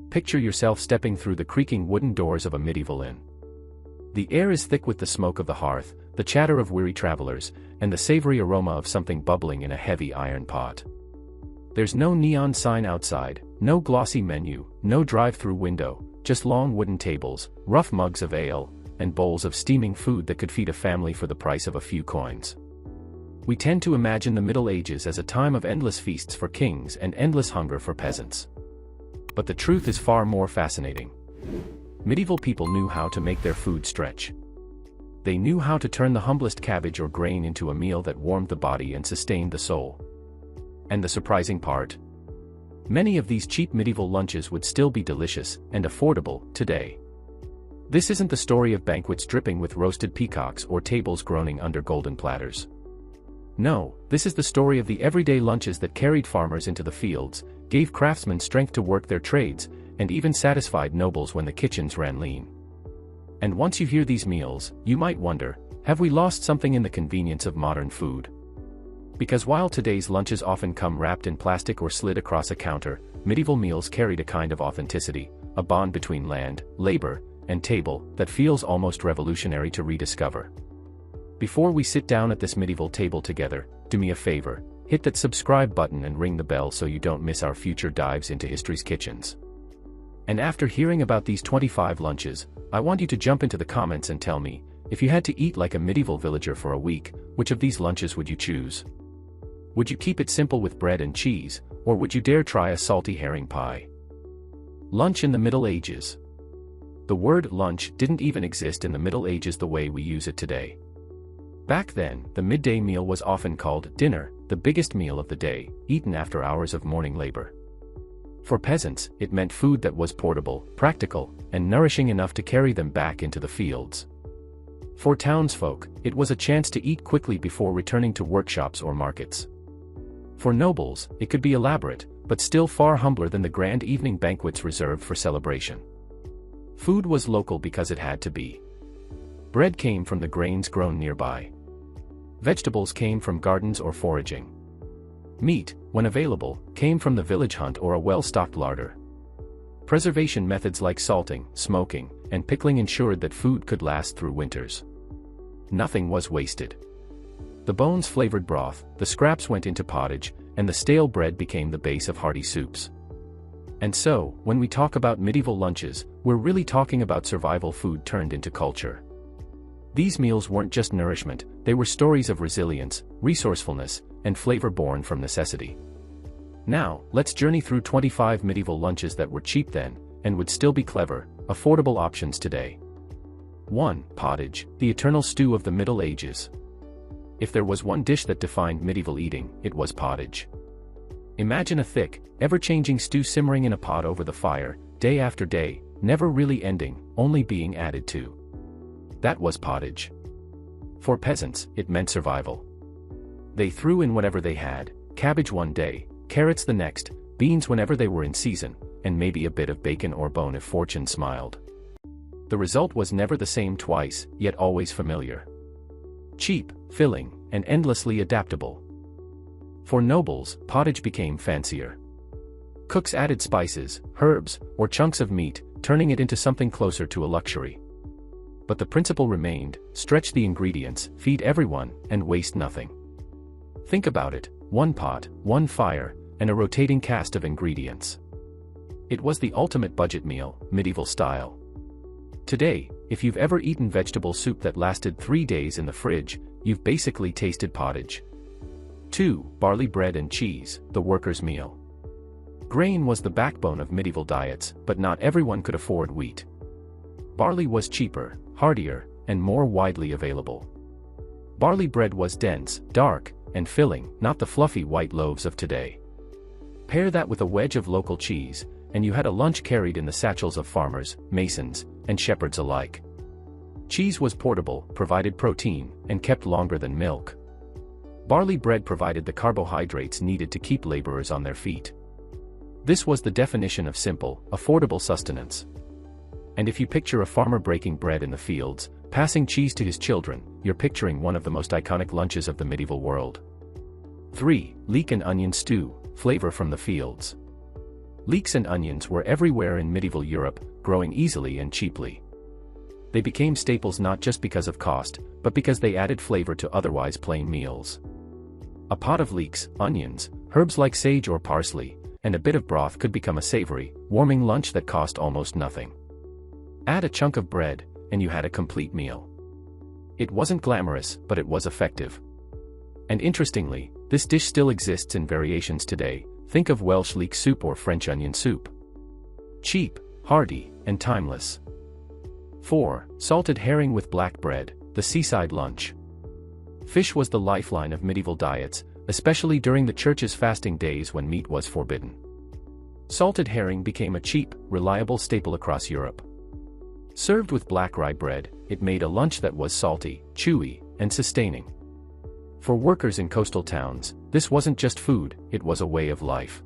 Picture yourself stepping through the creaking wooden doors of a medieval inn. The air is thick with the smoke of the hearth, the chatter of weary travelers, and the savory aroma of something bubbling in a heavy iron pot. There's no neon sign outside, no glossy menu, no drive-through window, just long wooden tables, rough mugs of ale, and bowls of steaming food that could feed a family for the price of a few coins. We tend to imagine the Middle Ages as a time of endless feasts for kings and endless hunger for peasants. But the truth is far more fascinating. Medieval people knew how to make their food stretch. They knew how to turn the humblest cabbage or grain into a meal that warmed the body and sustained the soul. And the surprising part? Many of these cheap medieval lunches would still be delicious and affordable today. This isn't the story of banquets dripping with roasted peacocks or tables groaning under golden platters. No, this is the story of the everyday lunches that carried farmers into the fields, gave craftsmen strength to work their trades, and even satisfied nobles when the kitchens ran lean. And once you hear these meals, you might wonder, have we lost something in the convenience of modern food? Because while today's lunches often come wrapped in plastic or slid across a counter, medieval meals carried a kind of authenticity, a bond between land, labor, and table that feels almost revolutionary to rediscover. Before we sit down at this medieval table together, do me a favor, hit that subscribe button and ring the bell so you don't miss our future dives into history's kitchens. And after hearing about these 25 lunches, I want you to jump into the comments and tell me, if you had to eat like a medieval villager for a week, which of these lunches would you choose? Would you keep it simple with bread and cheese, or would you dare try a salty herring pie? Lunch in the Middle Ages. The word lunch didn't even exist in the Middle Ages the way we use it today. Back then, the midday meal was often called dinner, the biggest meal of the day, eaten after hours of morning labor. For peasants, it meant food that was portable, practical, and nourishing enough to carry them back into the fields. For townsfolk, it was a chance to eat quickly before returning to workshops or markets. For nobles, it could be elaborate, but still far humbler than the grand evening banquets reserved for celebration. Food was local because it had to be. Bread came from the grains grown nearby. Vegetables came from gardens or foraging. Meat, when available, came from the village hunt or a well-stocked larder. Preservation methods like salting, smoking, and pickling ensured that food could last through winters. Nothing was wasted. The bones flavored broth, the scraps went into pottage, and the stale bread became the base of hearty soups. And so, when we talk about medieval lunches, we're really talking about survival food turned into culture. These meals weren't just nourishment, they were stories of resilience, resourcefulness, and flavor born from necessity. Now, let's journey through 25 medieval lunches that were cheap then, and would still be clever, affordable options today. 1. Pottage, the eternal stew of the Middle Ages. If there was one dish that defined medieval eating, it was pottage. Imagine a thick, ever-changing stew simmering in a pot over the fire, day after day, never really ending, only being added to. That was pottage. For peasants, it meant survival. They threw in whatever they had, cabbage one day, carrots the next, beans whenever they were in season, and maybe a bit of bacon or bone if fortune smiled. The result was never the same twice, yet always familiar. Cheap, filling, and endlessly adaptable. For nobles, pottage became fancier. Cooks added spices, herbs, or chunks of meat, turning it into something closer to a luxury. But the principle remained: stretch the ingredients, feed everyone, and waste nothing. Think about it, one pot, one fire, and a rotating cast of ingredients. It was the ultimate budget meal, medieval style. Today, if you've ever eaten vegetable soup that lasted 3 days in the fridge, you've basically tasted pottage. 2. Barley bread and cheese, the worker's meal. Grain was the backbone of medieval diets, but not everyone could afford wheat. Barley was cheaper, hardier, and more widely available. Barley bread was dense, dark, and filling, not the fluffy white loaves of today. Pair that with a wedge of local cheese, and you had a lunch carried in the satchels of farmers, masons, and shepherds alike. Cheese was portable, provided protein, and kept longer than milk. Barley bread provided the carbohydrates needed to keep laborers on their feet. This was the definition of simple, affordable sustenance. And if you picture a farmer breaking bread in the fields, passing cheese to his children, you're picturing one of the most iconic lunches of the medieval world. 3. Leek and onion stew, flavor from the fields. Leeks and onions were everywhere in medieval Europe, growing easily and cheaply. They became staples not just because of cost, but because they added flavor to otherwise plain meals. A pot of leeks, onions, herbs like sage or parsley, and a bit of broth could become a savory, warming lunch that cost almost nothing. Add a chunk of bread, and you had a complete meal. It wasn't glamorous, but it was effective. And interestingly, this dish still exists in variations today. Think of Welsh leek soup or French onion soup. Cheap, hearty, and timeless. 4. Salted herring with black bread, the seaside lunch. Fish was the lifeline of medieval diets, especially during the church's fasting days when meat was forbidden. Salted herring became a cheap, reliable staple across Europe. Served with black rye bread, it made a lunch that was salty, chewy, and sustaining. For workers in coastal towns, this wasn't just food, it was a way of life.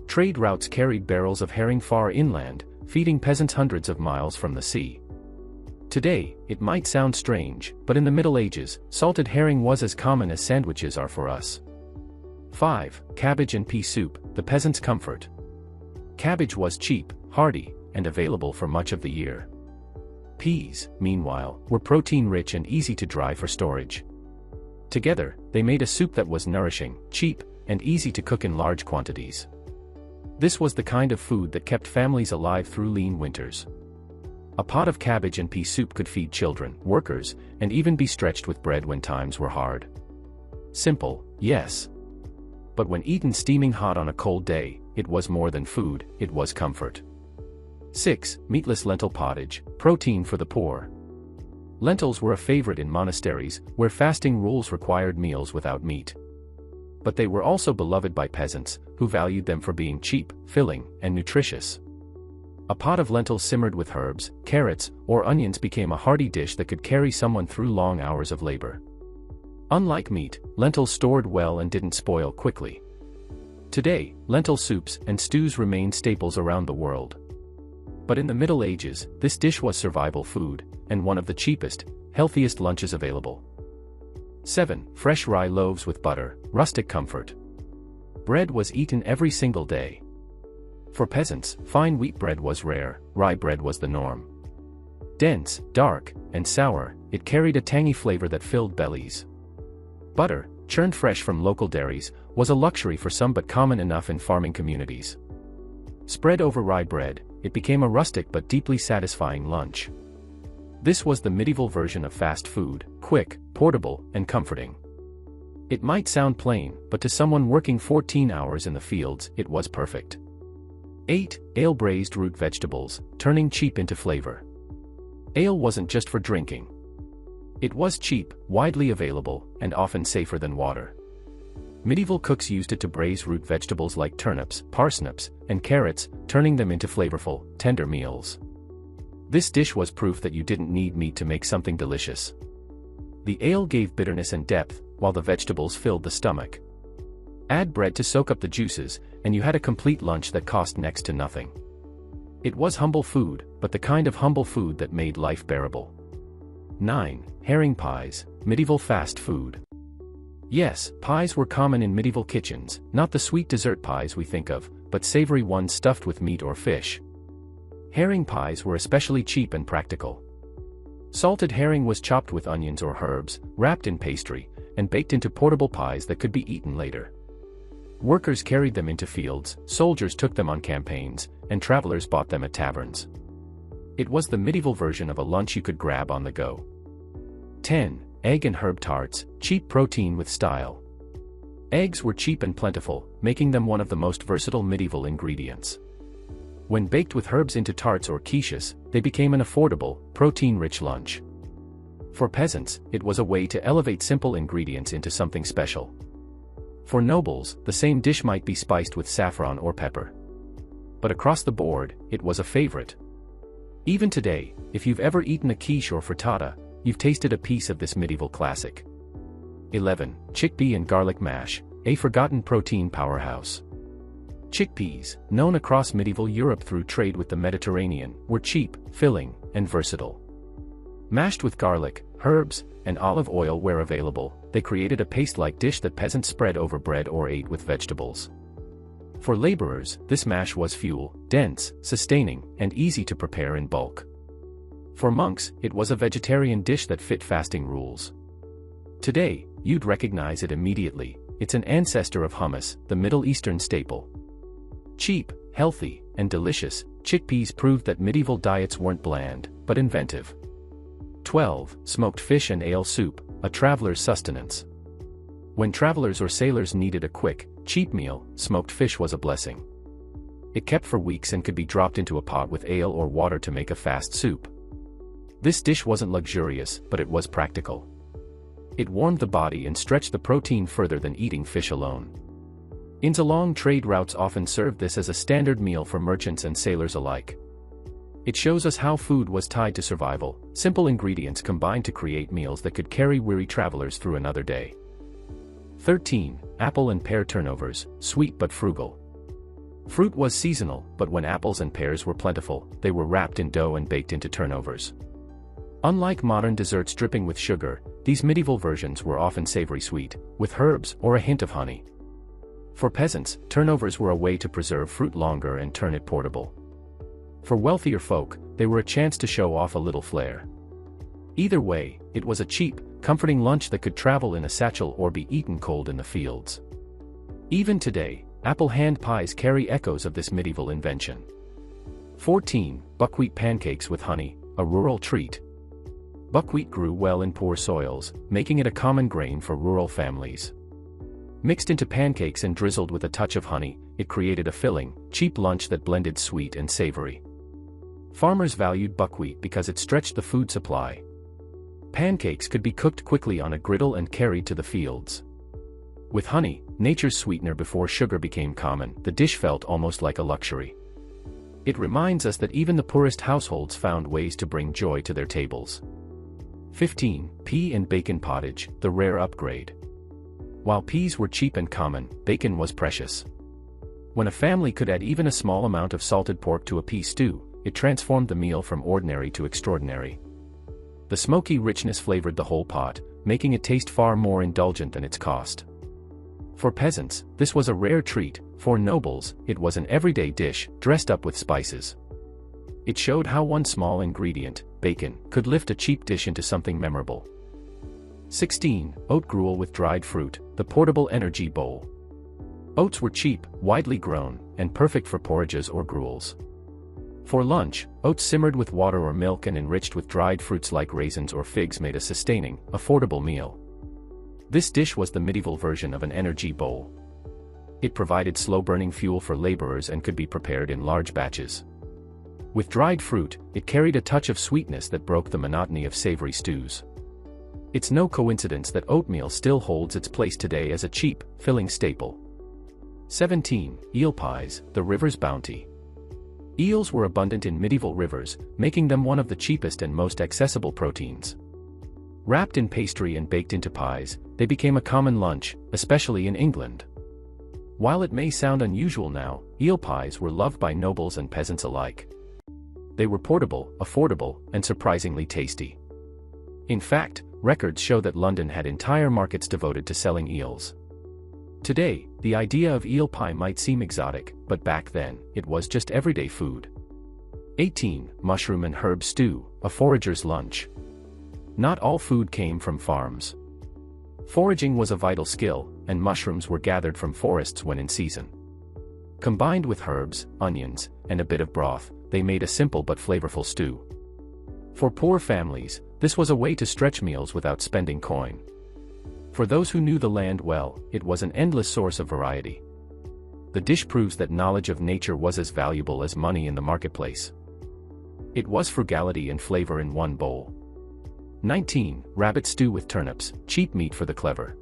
Trade routes carried barrels of herring far inland, feeding peasants hundreds of miles from the sea. Today, it might sound strange, but in the Middle Ages, salted herring was as common as sandwiches are for us. 5. Cabbage and pea soup, the peasant's comfort. Cabbage was cheap, hearty, and available for much of the year. Peas, meanwhile, were protein-rich and easy to dry for storage. Together, they made a soup that was nourishing, cheap, and easy to cook in large quantities. This was the kind of food that kept families alive through lean winters. A pot of cabbage and pea soup could feed children, workers, and even be stretched with bread when times were hard. Simple, yes. But when eaten steaming hot on a cold day, it was more than food, it was comfort. 6. Meatless lentil pottage, protein for the poor. Lentils were a favorite in monasteries, where fasting rules required meals without meat. But they were also beloved by peasants, who valued them for being cheap, filling, and nutritious. A pot of lentils simmered with herbs, carrots, or onions became a hearty dish that could carry someone through long hours of labor. Unlike meat, lentils stored well and didn't spoil quickly. Today, lentil soups and stews remain staples around the world. But in the Middle Ages, this dish was survival food, and one of the cheapest, healthiest lunches available. 7. Fresh rye loaves with butter, rustic comfort. Bread was eaten every single day. For peasants, fine wheat bread was rare, rye bread was the norm. Dense, dark, and sour, it carried a tangy flavor that filled bellies. Butter, churned fresh from local dairies, was a luxury for some but common enough in farming communities. Spread over rye bread, it became a rustic but deeply satisfying lunch. This was the medieval version of fast food, quick, portable, and comforting. It might sound plain, but to someone working 14 hours in the fields, it was perfect. 8. Ale braised root vegetables, turning cheap into flavor. Ale wasn't just for drinking. It was cheap, widely available, and often safer than water. Medieval cooks used it to braise root vegetables like turnips, parsnips, and carrots, turning them into flavorful, tender meals. This dish was proof that you didn't need meat to make something delicious. The ale gave bitterness and depth, while the vegetables filled the stomach. Add bread to soak up the juices, and you had a complete lunch that cost next to nothing. It was humble food, but the kind of humble food that made life bearable. 9. Herring pies, medieval fast food. Yes, pies were common in medieval kitchens, not the sweet dessert pies we think of, but savory ones stuffed with meat or fish. Herring pies were especially cheap and practical. Salted herring was chopped with onions or herbs, wrapped in pastry, and baked into portable pies that could be eaten later. Workers carried them into fields, soldiers took them on campaigns, and travelers bought them at taverns. It was the medieval version of a lunch you could grab on the go. 10. Egg and herb tarts, cheap protein with style. Eggs were cheap and plentiful, making them one of the most versatile medieval ingredients. When baked with herbs into tarts or quiches, they became an affordable, protein-rich lunch. For peasants, it was a way to elevate simple ingredients into something special. For nobles, the same dish might be spiced with saffron or pepper. But across the board, it was a favorite. Even today, if you've ever eaten a quiche or frittata, you've tasted a piece of this medieval classic. 11. Chickpea and garlic mash, a forgotten protein powerhouse. Chickpeas, known across medieval Europe through trade with the Mediterranean, were cheap, filling, and versatile. Mashed with garlic, herbs, and olive oil where available, they created a paste-like dish that peasants spread over bread or ate with vegetables. For laborers, this mash was fuel, dense, sustaining, and easy to prepare in bulk. For monks, it was a vegetarian dish that fit fasting rules. Today, you'd recognize it immediately. It's an ancestor of hummus, the Middle Eastern staple. Cheap, healthy, and delicious, chickpeas proved that medieval diets weren't bland, but inventive. 12. Smoked fish and ale soup, a traveler's sustenance. When travelers or sailors needed a quick, cheap meal, smoked fish was a blessing. It kept for weeks and could be dropped into a pot with ale or water to make a fast soup. This dish wasn't luxurious, but it was practical. It warmed the body and stretched the protein further than eating fish alone. Inns along trade routes often served this as a standard meal for merchants and sailors alike. It shows us how food was tied to survival, simple ingredients combined to create meals that could carry weary travelers through another day. 13. Apple and pear turnovers, sweet but frugal. Fruit was seasonal, but when apples and pears were plentiful, they were wrapped in dough and baked into turnovers. Unlike modern desserts dripping with sugar, these medieval versions were often savory sweet, with herbs or a hint of honey. For peasants, turnovers were a way to preserve fruit longer and turn it portable. For wealthier folk, they were a chance to show off a little flair. Either way, it was a cheap, comforting lunch that could travel in a satchel or be eaten cold in the fields. Even today, apple hand pies carry echoes of this medieval invention. 14. Buckwheat pancakes with honey, a rural treat. Buckwheat grew well in poor soils, making it a common grain for rural families. Mixed into pancakes and drizzled with a touch of honey, it created a filling, cheap lunch that blended sweet and savory. Farmers valued buckwheat because it stretched the food supply. Pancakes could be cooked quickly on a griddle and carried to the fields. With honey, nature's sweetener before sugar became common, the dish felt almost like a luxury. It reminds us that even the poorest households found ways to bring joy to their tables. 15. Pea and bacon pottage, the rare upgrade. While peas were cheap and common, bacon was precious. When a family could add even a small amount of salted pork to a pea stew, it transformed the meal from ordinary to extraordinary. The smoky richness flavored the whole pot, making it taste far more indulgent than its cost. For peasants, this was a rare treat. For nobles, it was an everyday dish, dressed up with spices. It showed how one small ingredient, bacon, could lift a cheap dish into something memorable. 16. Oat gruel with dried fruit, the portable energy bowl. Oats were cheap, widely grown, and perfect for porridges or gruels. For lunch, oats simmered with water or milk and enriched with dried fruits like raisins or figs made a sustaining, affordable meal. This dish was the medieval version of an energy bowl. It provided slow-burning fuel for laborers and could be prepared in large batches. With dried fruit, it carried a touch of sweetness that broke the monotony of savory stews. It's no coincidence that oatmeal still holds its place today as a cheap, filling staple. 17. Eel pies, the river's bounty. Eels were abundant in medieval rivers, making them one of the cheapest and most accessible proteins. Wrapped in pastry and baked into pies, they became a common lunch, especially in England. While it may sound unusual now, eel pies were loved by nobles and peasants alike. They were portable, affordable, and surprisingly tasty. In fact, records show that London had entire markets devoted to selling eels. Today, the idea of eel pie might seem exotic, but back then, it was just everyday food. 18. Mushroom and herb stew, a forager's lunch. Not all food came from farms. Foraging was a vital skill, and mushrooms were gathered from forests when in season. Combined with herbs, onions, and a bit of broth, they made a simple but flavorful stew. For poor families, this was a way to stretch meals without spending coin. For those who knew the land well, it was an endless source of variety. The dish proves that knowledge of nature was as valuable as money in the marketplace. It was frugality and flavor in one bowl. 19. Rabbit stew with turnips, cheap meat for the clever.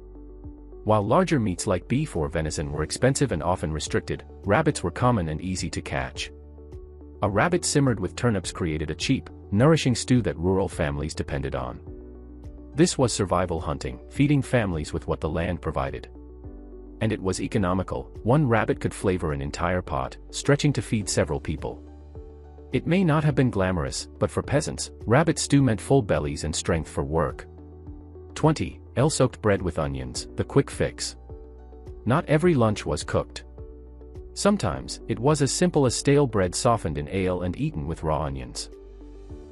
While larger meats like beef or venison were expensive and often restricted, rabbits were common and easy to catch. A rabbit simmered with turnips created a cheap, nourishing stew that rural families depended on. This was survival hunting, feeding families with what the land provided. And it was economical. One rabbit could flavor an entire pot, stretching to feed several people. It may not have been glamorous, but for peasants, rabbit stew meant full bellies and strength for work. 20. Ale-soaked bread with onions, the quick fix. Not every lunch was cooked. Sometimes, it was as simple as stale bread softened in ale and eaten with raw onions.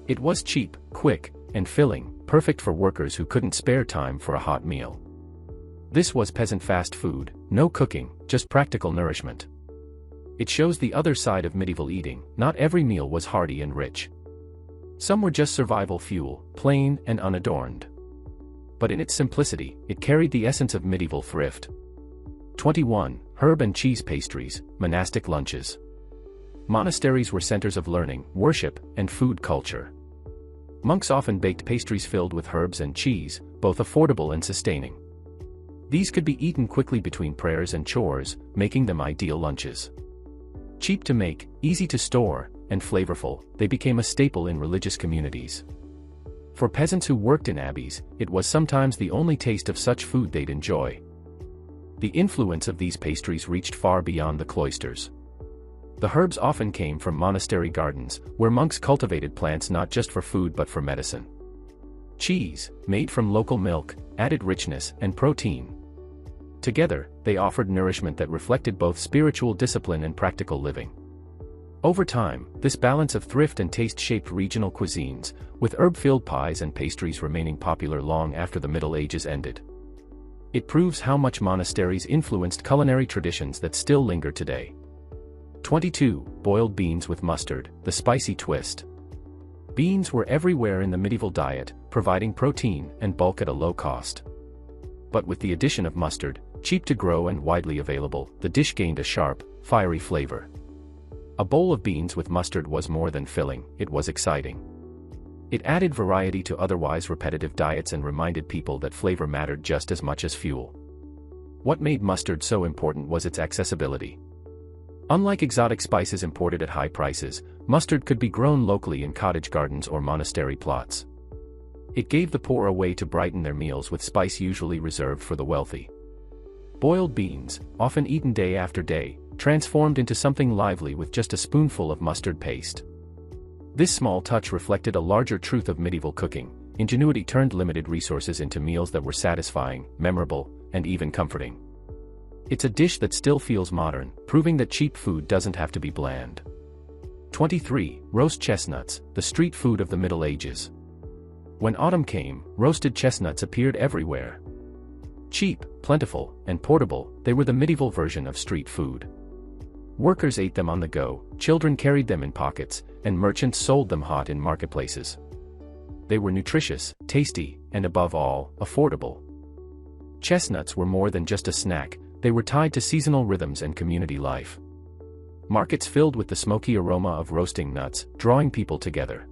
It was cheap, quick, and filling, perfect for workers who couldn't spare time for a hot meal. This was peasant fast food, no cooking, just practical nourishment. It shows the other side of medieval eating. Not every meal was hearty and rich. Some were just survival fuel, plain and unadorned. But in its simplicity, it carried the essence of medieval thrift. 21. Herb and cheese pastries, monastic lunches. Monasteries were centers of learning, worship, and food culture. Monks often baked pastries filled with herbs and cheese, both affordable and sustaining. These could be eaten quickly between prayers and chores, making them ideal lunches. Cheap to make, easy to store, and flavorful, they became a staple in religious communities. For peasants who worked in abbeys, it was sometimes the only taste of such food they'd enjoy. The influence of these pastries reached far beyond the cloisters. The herbs often came from monastery gardens, where monks cultivated plants not just for food but for medicine. Cheese, made from local milk, added richness and protein. Together, they offered nourishment that reflected both spiritual discipline and practical living. Over time, this balance of thrift and taste shaped regional cuisines, with herb-filled pies and pastries remaining popular long after the Middle Ages ended. It proves how much monasteries influenced culinary traditions that still linger today. 22. Boiled beans with mustard, the spicy twist. Beans were everywhere in the medieval diet, providing protein and bulk at a low cost. But with the addition of mustard, cheap to grow and widely available, the dish gained a sharp, fiery flavor. A bowl of beans with mustard was more than filling, it was exciting. It added variety to otherwise repetitive diets and reminded people that flavor mattered just as much as fuel. What made mustard so important was its accessibility. Unlike exotic spices imported at high prices, mustard could be grown locally in cottage gardens or monastery plots. It gave the poor a way to brighten their meals with spice usually reserved for the wealthy. Boiled beans, often eaten day after day, transformed into something lively with just a spoonful of mustard paste. This small touch reflected a larger truth of medieval cooking. Ingenuity turned limited resources into meals that were satisfying, memorable, and even comforting. It's a dish that still feels modern, proving that cheap food doesn't have to be bland. 23. Roast chestnuts, the street food of the Middle Ages. When autumn came, roasted chestnuts appeared everywhere. Cheap, plentiful, and portable, they were the medieval version of street food. Workers ate them on the go, children carried them in pockets, and merchants sold them hot in marketplaces. They were nutritious, tasty, and above all, affordable. Chestnuts were more than just a snack, they were tied to seasonal rhythms and community life. Markets filled with the smoky aroma of roasting nuts, drawing people together.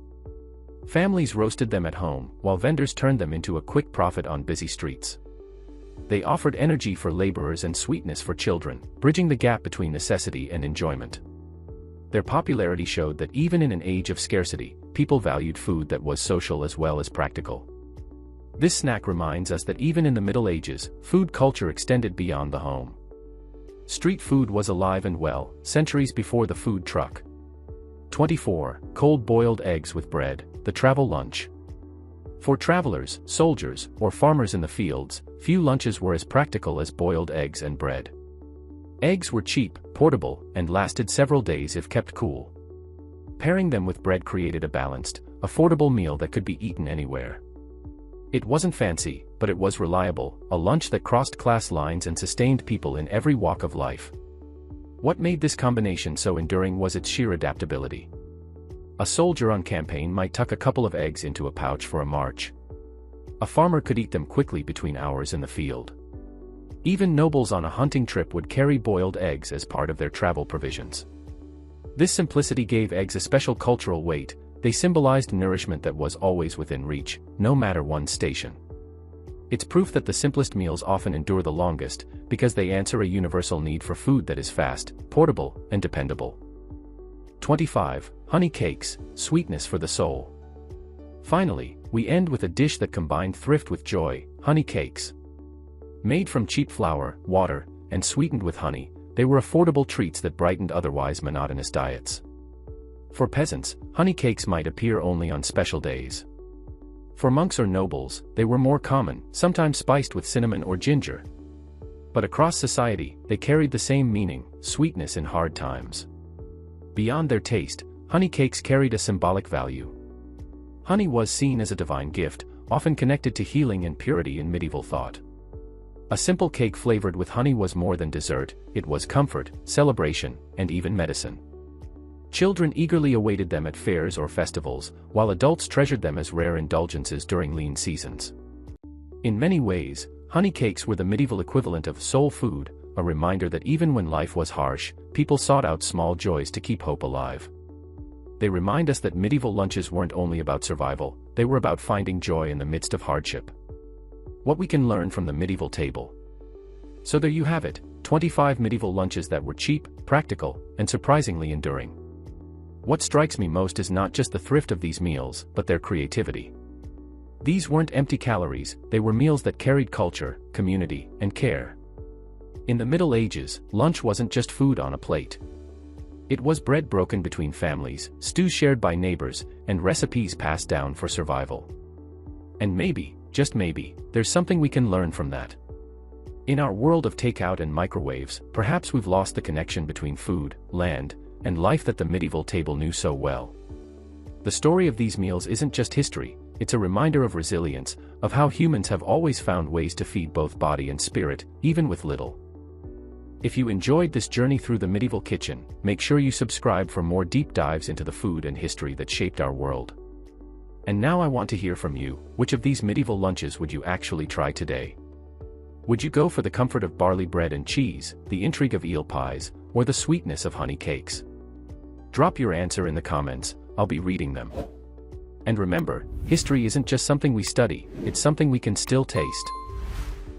Families roasted them at home, while vendors turned them into a quick profit on busy streets. They offered energy for laborers and sweetness for children, bridging the gap between necessity and enjoyment. Their popularity showed that even in an age of scarcity, people valued food that was social as well as practical. This snack reminds us that even in the Middle Ages, food culture extended beyond the home. Street food was alive and well, centuries before the food truck. 24. Cold-boiled eggs with bread, the travel lunch. For travelers, soldiers, or farmers in the fields, few lunches were as practical as boiled eggs and bread. Eggs were cheap, portable, and lasted several days if kept cool. Pairing them with bread created a balanced, affordable meal that could be eaten anywhere. It wasn't fancy, but it was reliable, a lunch that crossed class lines and sustained people in every walk of life. What made this combination so enduring was its sheer adaptability. A soldier on campaign might tuck a couple of eggs into a pouch for a march. A farmer could eat them quickly between hours in the field. Even nobles on a hunting trip would carry boiled eggs as part of their travel provisions. This simplicity gave eggs a special cultural weight. They symbolized nourishment that was always within reach, no matter one's station. It's proof that the simplest meals often endure the longest, because they answer a universal need for food that is fast, portable, and dependable. 25. Honey cakes, sweetness for the soul. Finally, we end with a dish that combined thrift with joy, honey cakes. Made from cheap flour, water, and sweetened with honey, they were affordable treats that brightened otherwise monotonous diets. For peasants, honey cakes might appear only on special days. For monks or nobles, they were more common, sometimes spiced with cinnamon or ginger. But across society, they carried the same meaning: sweetness in hard times. Beyond their taste, honey cakes carried a symbolic value. Honey was seen as a divine gift, often connected to healing and purity in medieval thought. A simple cake flavored with honey was more than dessert, it was comfort, celebration, and even medicine. Children eagerly awaited them at fairs or festivals, while adults treasured them as rare indulgences during lean seasons. In many ways, honey cakes were the medieval equivalent of soul food, a reminder that even when life was harsh, people sought out small joys to keep hope alive. They remind us that medieval lunches weren't only about survival, they were about finding joy in the midst of hardship. What we can learn from the medieval table. So there you have it, 25 medieval lunches that were cheap, practical, and surprisingly enduring. What strikes me most is not just the thrift of these meals, but their creativity. These weren't empty calories, they were meals that carried culture, community, and care. In the Middle Ages, lunch wasn't just food on a plate. It was bread broken between families, stews shared by neighbors, and recipes passed down for survival. And maybe, just maybe, there's something we can learn from that. In our world of takeout and microwaves, perhaps we've lost the connection between food, land, and life that the medieval table knew so well. The story of these meals isn't just history, it's a reminder of resilience, of how humans have always found ways to feed both body and spirit, even with little. If you enjoyed this journey through the medieval kitchen, make sure you subscribe for more deep dives into the food and history that shaped our world. And now I want to hear from you, which of these medieval lunches would you actually try today? Would you go for the comfort of barley bread and cheese, the intrigue of eel pies, or the sweetness of honey cakes? Drop your answer in the comments, I'll be reading them. And remember, history isn't just something we study, it's something we can still taste.